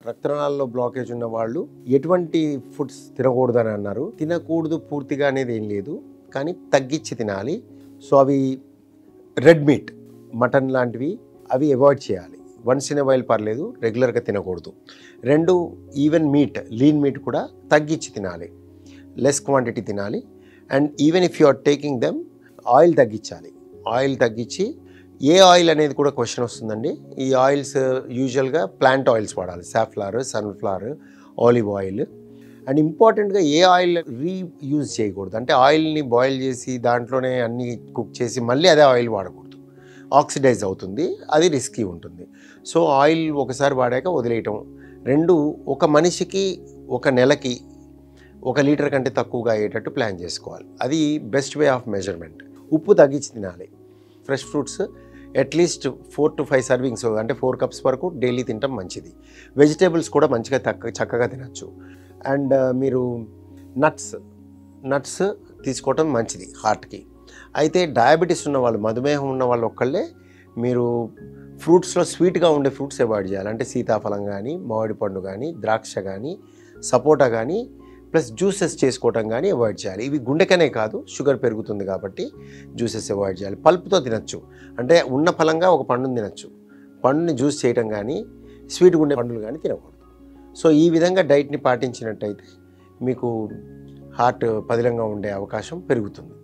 రక్తనాళాల్లో బ్లాకేజ్ ఉన్న వాళ్ళు ఎటువంటి ఫుడ్స్ తినకూడదని అన్నారు. తినకూడదు పూర్తిగా అనేది ఏం లేదు, కానీ తగ్గించి తినాలి. సో అవి రెడ్ మీట్, మటన్ లాంటివి అవి అవాయిడ్ చేయాలి. వన్స్ ఇన్ ఎ వైల్ పర్లేదు, రెగ్యులర్గా తినకూడదు. 2 ఈవెన్ మీట్, లీన్ మీట్ కూడా తగ్గించి తినాలి, లెస్ క్వాంటిటీ తినాలి. And even if you are taking them, oil తగ్గించాలి. ఆయిల్ తగ్గించి, ఏ ఆయిల్ అనేది కూడా క్వశ్చన్ వస్తుందండి. ఈ ఆయిల్స్ యూజువల్గా ప్లాంట్ ఆయిల్స్ వాడాలి, safflower, sunflower, olive oil. And ఇంపార్టెంట్గా ఏ ఆయిల్ రీయూజ్ చేయకూడదు, అంటే ఆయిల్ని బాయిల్ చేసి దాంట్లోనే అన్నీ కుక్ చేసి మళ్ళీ అదే ఆయిల్ వాడకూడదు, ఆక్సిడైజ్ అవుతుంది, అది రిస్కీ ఉంటుంది. సో ఆయిల్ ఒకసారి వాడాక వదిలేయటం. 2, ఒక మనిషికి ఒక నెలకి 1 లీటర్ కంటే తక్కువగా అయ్యేటట్టు ప్లాన్ చేసుకోవాలి. అది బెస్ట్ వే ఆఫ్ మెజర్మెంట్. ఉప్పు తగ్గించి తినాలి. Fresh fruits at least 4 to 5 servings, అంటే 4 కప్స్ వరకు డైలీ తినటం మంచిది. వెజిటేబుల్స్ కూడా మంచిగా చక్కగా తినచ్చు. అండ్ మీరు నట్స్ తీసుకోవటం మంచిది హార్ట్కి. అయితే డయాబెటీస్ ఉన్న వాళ్ళు, మధుమేహం ఉన్న వాళ్ళు ఒక్కళ్ళే మీరు ఫ్రూట్స్లో స్వీట్గా ఉండే ఫ్రూట్స్ అవాయిడ్ చేయాలి. అంటే సీతాఫలం కానీ, మామిడి పండు కానీ, ద్రాక్ష కానీ, సపోటా కానీ, ప్లస్ జ్యూసెస్ చేసుకోవటం కానీ అవాయిడ్ చేయాలి. ఇవి గుండెకనే కాదు, షుగర్ పెరుగుతుంది కాబట్టి జ్యూసెస్ అవాయిడ్ చేయాలి. పల్ప్తో తినచ్చు, అంటే ఉన్న ఫలంగా ఒక పండుని తినచ్చు. పండుని జ్యూస్ చేయటం కానీ, స్వీట్గా ఉండే పండులు కానీ తినకూడదు. సో ఈ విధంగా డైట్ని పాటించినట్టయితే మీకు హార్ట్ పదిలంగా ఉండే అవకాశం పెరుగుతుంది.